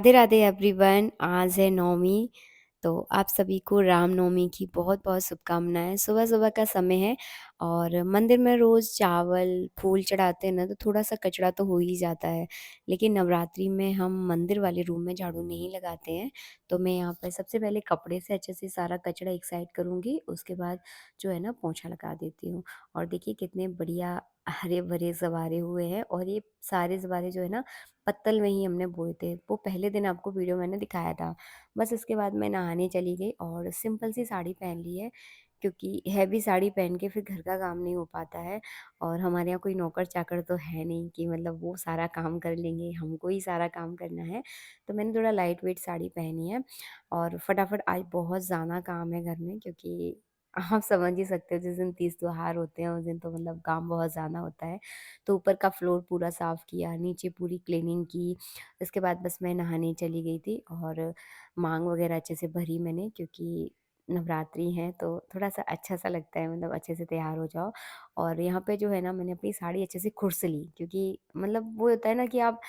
Radhe Radhe everyone. आज है नवमी। तो आप सभी को रामनवमी की बहुत बहुत शुभकामनाएं। सुबह सुबह का समय है और मंदिर में रोज़ चावल फूल चढ़ाते हैं ना, तो थोड़ा सा कचरा तो हो ही जाता है। लेकिन नवरात्रि में हम मंदिर वाले रूम में झाड़ू नहीं लगाते हैं। तो मैं यहाँ पर सबसे पहले कपड़े से अच्छे से सारा कचरा एक साइड करूँगी, उसके बाद जो है ना पोंछा लगा देती हूँ। और देखिए कितने बढ़िया हरे भरे सवारे हुए हैं, और ये सारे सवारे जो है ना पत्तल में ही हमने बोए थे। वो पहले दिन आपको वीडियो मैंने दिखाया था। बस इसके बाद मैं नहाने चली गई और सिंपल सी साड़ी पहन ली है, क्योंकि हैवी साड़ी पहन के फिर घर का काम नहीं हो पाता है। और हमारे यहाँ कोई नौकर-चाकर तो है नहीं कि मतलब वो सारा काम कर लेंगे, हमको ही सारा काम करना है। तो मैंने थोड़ा लाइट वेट साड़ी पहनी है और फटाफट आज बहुत ज़्यादा काम है घर में, क्योंकि आप समझ ही सकते हो जिस दिन तीज त्योहार होते हैं उस दिन तो मतलब काम बहुत ज़्यादा होता है। तो ऊपर का फ्लोर पूरा साफ़ किया, नीचे पूरी क्लीनिंग की। इसके बाद बस मैं नहाने चली गई थी और मांग वगैरह अच्छे से भरी मैंने, क्योंकि नवरात्रि है तो थोड़ा-सा अच्छा-सा लगता है, मतलब अच्छे से तैयार हो जाओ। और यहाँ पे जो है ना मैंने अपनी साड़ी अच्छे से खुर्स ली, क्योंकि मतलब वो होता है ना कि आप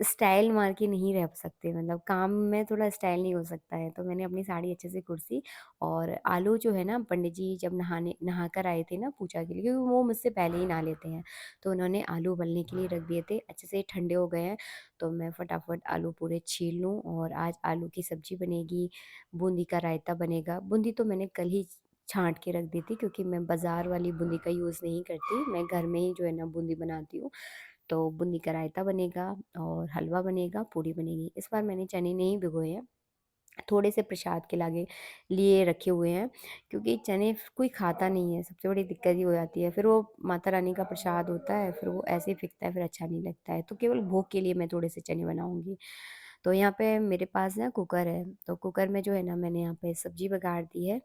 स्टाइल मार के नहीं रह सकते, मतलब काम में थोड़ा स्टाइल नहीं हो सकता है। तो मैंने अपनी साड़ी अच्छे से कुर्सी और आलू जो है ना, पंडित जी जब नहा कर आए थे ना पूजा के लिए, क्योंकि वो मुझसे पहले ही नहा लेते हैं। तो उन्होंने आलू उबलने के लिए रख दिए थे, अच्छे से ठंडे हो गए हैं। तो मैं फटाफट आलू पूरे छील लूँ और आज आलू की सब्ज़ी बनेगी, बूंदी का रायता बनेगा। बूंदी तो मैंने कल ही छाँट के रख दी थी, क्योंकि मैं बाज़ार वाली बूंदी का यूज़ नहीं करती, मैं घर में ही जो है ना बूंदी बनाती हूँ। तो बूंदी का रायता बनेगा और हलवा बनेगा, पूड़ी बनेगी। इस बार मैंने चने नहीं भिगोए हैं, थोड़े से प्रसाद के लागे लिए रखे हुए हैं, क्योंकि चने कोई खाता नहीं है, सबसे बड़ी दिक्कत ये हो जाती है। फिर वो माता रानी का प्रसाद होता है, फिर वो ऐसे ही फिकता है, फिर अच्छा नहीं लगता है। तो केवल भोग के लिए मैं थोड़े से चने बनाऊँगी। तो यहाँ पे मेरे पास ना कुकर है, तो कुकर में जो है ना मैंने यहाँ पे सब्ज़ी बघार दी है।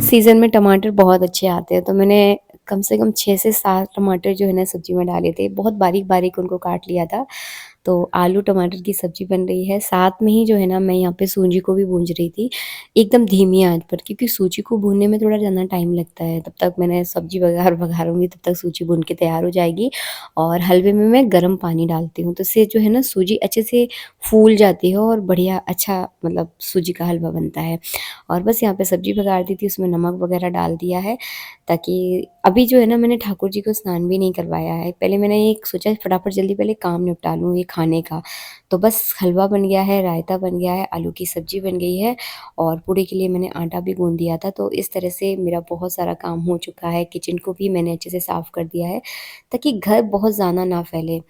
सीज़न में टमाटर बहुत अच्छे आते हैं, तो मैंने कम से कम 6 से 7 टमाटर जो है ना सब्ज़ी में डाले थे। बहुत बारीक-बारीक उनको काट लिया था। तो आलू टमाटर की सब्ज़ी बन रही है, साथ में ही जो है ना मैं यहाँ पे सूजी को भी भूंज रही थी, एकदम धीमी आँच पर, क्योंकि सूजी को भूनने में थोड़ा ज़्यादा टाइम लगता है। तब तक मैंने सब्ज़ी बघारूँगी, तब तक सूजी भून के तैयार हो जाएगी। और हलवे में मैं गर्म पानी डालती हूँ, तो इससे जो है ना सूजी अच्छे से फूल जाती है और बढ़िया अच्छा मतलब सूजी का हलवा बनता है। और बस यहाँ पे सब्ज़ी बघार दी थी, उसमें नमक वगैरह डाल दिया है, ताकि अभी जो है ना मैंने ठाकुर जी को स्नान भी नहीं करवाया है। पहले मैंने एक सोचा फटाफट जल्दी पहले काम निपटा लूँ ये खाने का। तो बस हलवा बन गया है, रायता बन गया है, आलू की सब्ज़ी बन गई है और पूड़ी के लिए मैंने आटा भी गूँध दिया था। तो इस तरह से मेरा बहुत सारा काम हो चुका है। किचन को भी मैंने अच्छे से साफ़ कर दिया है, ताकि घर बहुत ज़्यादा ना फैले।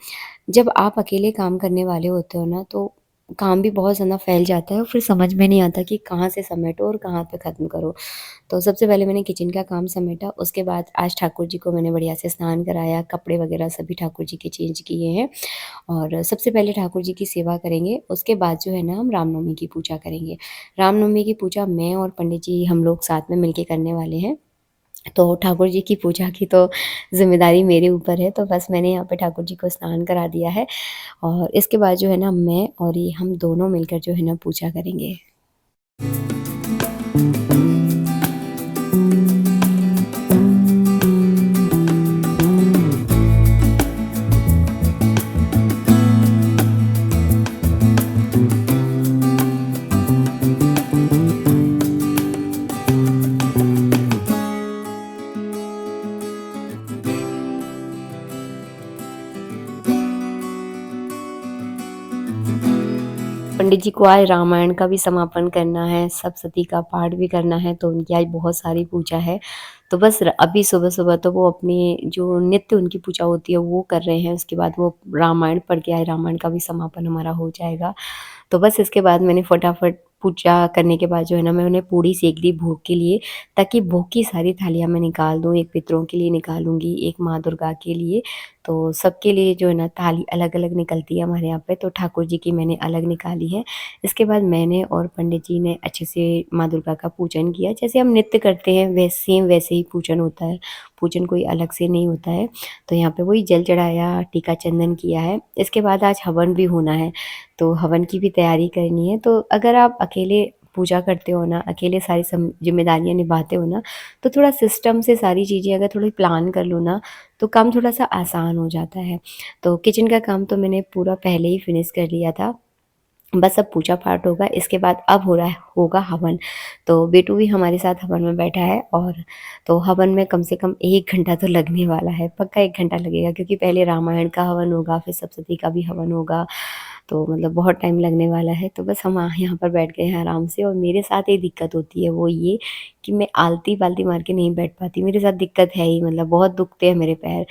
जब आप अकेले काम करने वाले होते हो ना, तो काम भी बहुत ज़्यादा फैल जाता है और फिर समझ में नहीं आता कि कहाँ से समेटो और कहाँ पे ख़त्म करो। तो सबसे पहले मैंने किचन का काम समेटा, उसके बाद आज ठाकुर जी को मैंने बढ़िया से स्नान कराया, कपड़े वगैरह सभी ठाकुर जी के चेंज किए हैं। और सबसे पहले ठाकुर जी की सेवा करेंगे, उसके बाद जो है ना हम रामनवमी की पूजा करेंगे। रामनवमी की पूजा मैं और पंडित जी हम लोग साथ में मिलके करने वाले हैं। तो ठाकुर जी की पूजा की तो ज़िम्मेदारी मेरे ऊपर है, तो बस मैंने यहाँ पे ठाकुर जी को स्नान करा दिया है और इसके बाद जो है ना मैं और ये हम दोनों मिलकर जो है ना पूजा करेंगे। पंडित जी को आज रामायण का भी समापन करना है, सप्तशती का पाठ भी करना है, तो उनकी आज बहुत सारी पूजा है। तो बस अभी सुबह-सुबह तो वो अपनी जो नित्य उनकी पूजा होती है वो कर रहे हैं, उसके बाद वो रामायण पढ़ के आए, रामायण का भी समापन हमारा हो जाएगा। तो बस इसके बाद मैंने फटाफट पूजा करने के बाद जो है ना मैं उन्हें पूड़ी सेक दी भोग के लिए, ताकि भोग की सारी थालियाँ मैं निकाल दूँ, एक पितरों के लिए निकालूँगी, एक माँ दुर्गा के लिए। तो सबके लिए जो है ना थाली अलग-अलग निकलती है हमारे यहाँ पे, तो ठाकुर जी की मैंने अलग निकाली है। इसके बाद मैंने और पंडित जी ने अच्छे से माँ दुर्गा का पूजन किया। जैसे हम नित्य करते हैं सेम वैसे ही पूजन होता है, पूजन कोई अलग से नहीं होता है। तो यहाँ पे वही जल चढ़ाया, टीका चंदन किया है। इसके बाद आज हवन भी होना है, तो हवन की भी तैयारी करनी है। तो अगर आप अकेले पूजा करते हो ना, अकेले सारी ज़िम्मेदारियाँ निभाते हो ना, तो थोड़ा सिस्टम से सारी चीज़ें अगर थोड़ी प्लान कर लो ना, तो काम थोड़ा-सा आसान हो जाता है। तो किचन का काम तो मैंने पूरा पहले ही फिनिश कर लिया था। बस अब पूजा-पाठ होगा, इसके बाद अब हो रहा है होगा हवन। तो बेटू भी हमारे साथ हवन में बैठा है, और तो हवन में कम से कम 1 घंटा तो लगने वाला है, पक्का 1 घंटा लगेगा, क्योंकि पहले रामायण का हवन होगा, फिर सप्तशती का भी हवन होगा, तो मतलब बहुत टाइम लगने वाला है। तो बस हम यहाँ पर बैठ गए हैं आराम से, और मेरे साथ एक दिक्कत होती है, वो ये कि मैं आलती-पालती मार के नहीं बैठ पाती, मेरे साथ दिक्कत है ही, मतलब बहुत दुखते हैं मेरे पैर।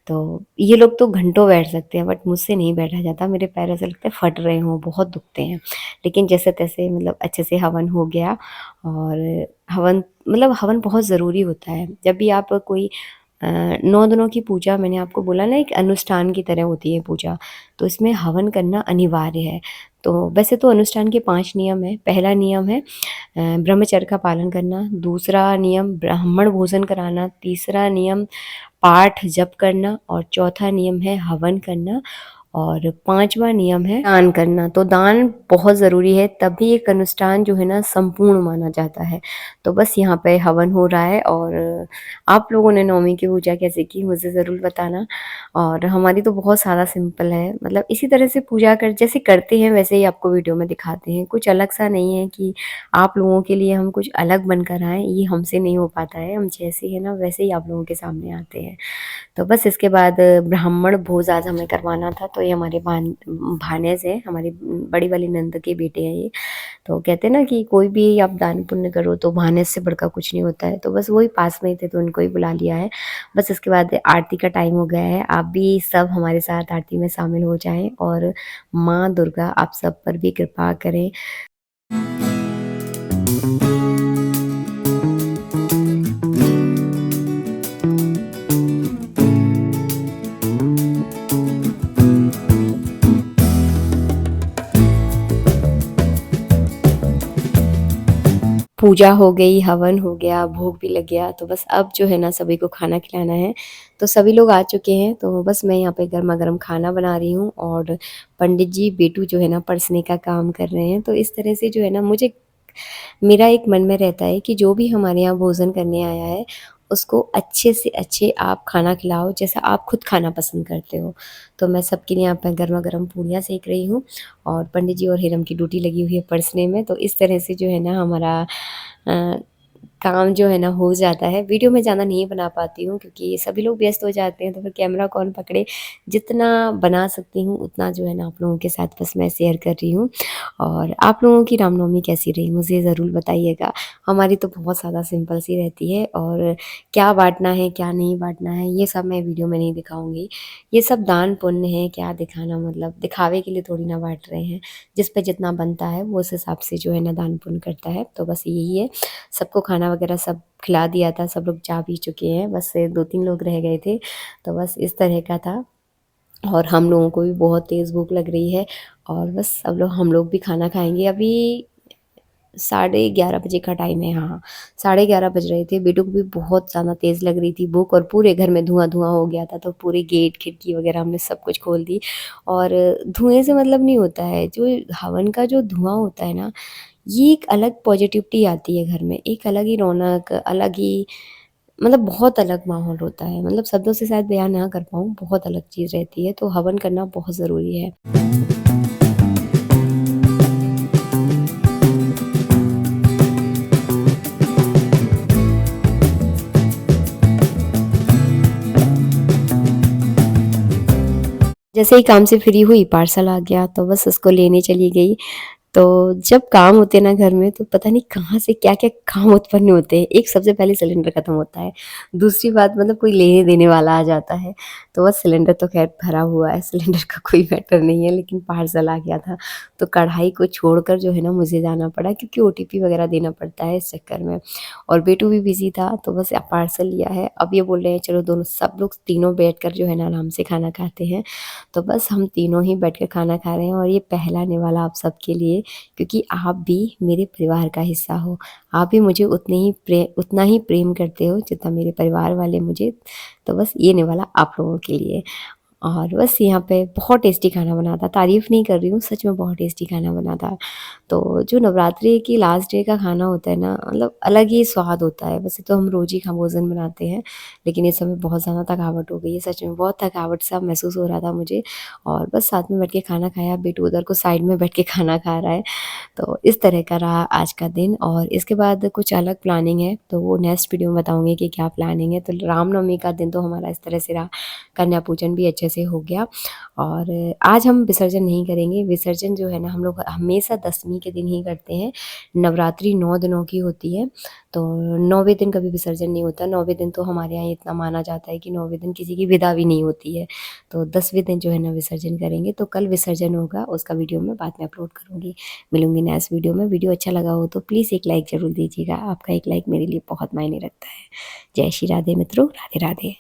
तो ये लोग तो घंटों बैठ सकते हैं, बट मुझसे नहीं बैठा जाता, मेरे पैर ऐसा लगता है फट रहे हों, बहुत दुखते हैं। लेकिन जैसे-तैसे मतलब अच्छे से हवन हो गया, और हवन मतलब हवन बहुत ज़रूरी होता है। जब भी आप कोई 9 दिनों की पूजा, मैंने आपको बोला ना, एक अनुष्ठान की तरह होती है पूजा, तो इसमें हवन करना अनिवार्य है। तो वैसे तो अनुष्ठान के 5 नियम हैं। पहला नियम है ब्रह्मचर्य का पालन करना, दूसरा नियम ब्राह्मण भोजन कराना, तीसरा नियम पाठ जप करना, और चौथा नियम है हवन करना, और 5वां नियम है दान करना। तो दान बहुत ज़रूरी है, तभी एक अनुष्ठान जो है ना संपूर्ण माना जाता है। तो बस यहाँ पे हवन हो रहा है, और आप लोगों ने नवमी की पूजा कैसे की मुझे ज़रूर बताना। और हमारी तो बहुत सादा सिंपल है, मतलब इसी तरह से पूजा कर जैसे करते हैं वैसे ही आपको वीडियो में दिखाते हैं। कुछ अलग सा नहीं है कि आप लोगों के लिए हम कुछ अलग बनकर आएँ, ये हमसे नहीं हो पाता है। हम जैसे हैं ना वैसे ही आप लोगों के सामने आते हैं। तो बस इसके बाद ब्राह्मण भोज आज हमें करवाना था, तो ये हमारे भानैज़ हैं, हमारी बड़ी वाली नंद के बेटे हैं ये। तो कहते हैं ना कि कोई भी आप दान पुण्य करो तो भानैज़ से बढ़कर कुछ नहीं होता है, तो बस वही पास में ही थे तो उनको ही बुला लिया है। बस इसके बाद आरती का टाइम हो गया है, आप भी सब हमारे साथ आरती में शामिल हो जाएँ, और माँ दुर्गा आप सब पर भी कृपा करें। पूजा हो गई, हवन हो गया, भोग भी लग गया, तो बस अब जो है ना सभी को खाना खिलाना है। तो सभी लोग आ चुके हैं, तो बस मैं यहाँ पे गरमा-गरम खाना बना रही हूँ, और पंडित जी बेटू जो है ना परसने का काम कर रहे हैं। तो इस तरह से जो है ना मुझे मेरा एक मन में रहता है कि जो भी हमारे यहाँ भोजन करने आया है, उसको अच्छे से अच्छे आप खाना खिलाओ, जैसा आप खुद खाना पसंद करते हो। तो मैं सबके लिए यहाँ पे गरमा-गरम पूड़ियाँ सेक रही हूँ, और पंडित जी और हिरम की ड्यूटी लगी हुई है परसने में। तो इस तरह से जो है ना हमारा अ, काम जो है ना हो जाता है। वीडियो में ज़्यादा नहीं बना पाती हूँ, क्योंकि सभी लोग व्यस्त हो जाते हैं, तो फिर कैमरा कौन पकड़े। जितना बना सकती हूँ उतना जो है ना आप लोगों के साथ बस मैं शेयर कर रही हूँ। और आप लोगों की रामनवमी कैसी रही मुझे ज़रूर बताइएगा। हमारी तो बहुत ज़्यादा सिंपल सी रहती है, और क्या बाँटना है, क्या नहीं बाँटना है, ये सब मैं वीडियो में नहीं दिखाऊँगी। ये सब दान पुण्य है, क्या दिखाना, मतलब दिखावे के लिए थोड़ी ना बाँट रहे हैं। जिस पे जितना बनता है वो उस हिसाब से जो है ना दान पुण्य करता है। तो बस यही है, सबको खाना वगैरह सब खिला दिया था, सब लोग जा भी चुके हैं, बस 2-3 लोग रह गए थे। तो बस इस तरह का था, और हम लोगों को भी बहुत तेज़ भूख लग रही है, और बस अब हम लोग भी खाना खाएँगे। अभी 11:30 बजे का टाइम है, हाँ, 11:30 बज रहे थे। बेटू को भी बहुत ज़्यादा तेज़ लग रही थी भूख, और पूरे घर में धुआँ-धुआँ हो गया था, तो पूरे गेट, खिड़की वगैरह हमने सब कुछ खोल दी। और धुएँ से मतलब नहीं होता है, जो हवन का जो धुआँ होता है ना, ये एक अलग पॉजिटिविटी आती है घर में, एक अलग ही रौनक, अलग ही मतलब बहुत अलग माहौल होता है। मतलब शब्दों से शायद बयान ना कर पाऊँ, बहुत अलग चीज़ रहती है, तो हवन करना बहुत ज़रूरी है। जैसे ही काम से फ्री हुई पार्सल आ गया, तो बस उसको लेने चली गई। तो जब काम होते हैं ना घर में तो पता नहीं कहाँ से क्या-क्या काम उत्पन्न होते हैं। एक सबसे पहले सिलेंडर खत्म होता है। दूसरी बात मतलब कोई लेने-देने वाला आ जाता है। तो बस सिलेंडर तो ख़ैर भरा हुआ है, सिलेंडर का कोई मैटर नहीं है, लेकिन पार्सल आ गया था। तो कढ़ाई को छोड़कर जो है ना मुझे जाना पड़ा, क्योंकि ओटीपी वग़ैरह देना पड़ता है इस चक्कर में। और बेटू भी बिज़ी था, तो बस पार्सल लिया है। अब ये बोल रहे हैं चलो दोनों सब लोग तीनों बैठकर जो है ना आराम से खाना खाते हैं। तो बस हम तीनों ही बैठ के खाना खा रहे हैं, और ये पहला निवाला आप सबके लिए, क्योंकि आप भी मेरे परिवार का हिस्सा हो। आप भी मुझे उतना ही प्रेम करते हो जितना मेरे परिवार वाले मुझे। तो बस ये निवाला आप लोगों के लिए। और बस यहाँ पे बहुत टेस्टी खाना बना था, तारीफ़ नहीं कर रही हूँ, सच में बहुत टेस्टी खाना बना था। तो जो नवरात्रि की लास्ट डे का खाना होता है ना, मतलब अलग ही स्वाद होता है। वैसे तो हम रोज़ ही भोजन बनाते हैं, लेकिन इस समय बहुत ज़्यादा थकावट हो गई है, सच में बहुत थकावट सा महसूस हो रहा था मुझे। और बस साथ में बैठ के खाना खाया, बेटू उधर को साइड में बैठ के खाना खा रहा है। तो इस तरह का रहा आज का दिन, और इसके बाद कुछ अलग प्लानिंग है, तो वो नेक्स्ट वीडियो में बताऊँगी कि क्या प्लानिंग है। तो रामनवमी का दिन तो हमारा इस तरह से रहा, कन्या पूजन भी अच्छे से हो गया। और आज हम विसर्जन नहीं करेंगे, विसर्जन जो है ना हम लोग हमेशा दशमी के दिन ही करते हैं। नवरात्रि 9 दिनों की होती है, तो 9वें दिन कभी विसर्जन नहीं होता। 9वें दिन तो हमारे यहाँ इतना माना जाता है कि 9वें दिन किसी की विदा भी नहीं होती है। तो 10वें दिन जो है ना विसर्जन करेंगे, तो कल विसर्जन होगा, उसका वीडियो मैं बाद में अपलोड करूँगी। मिलूँगी नेक्स्ट वीडियो में। वीडियो अच्छा लगा हो तो प्लीज़ एक लाइक ज़रूर दीजिएगा, आपका एक लाइक मेरे लिए बहुत मायने रखता है। जय श्री राधे मित्रों, राधे राधे।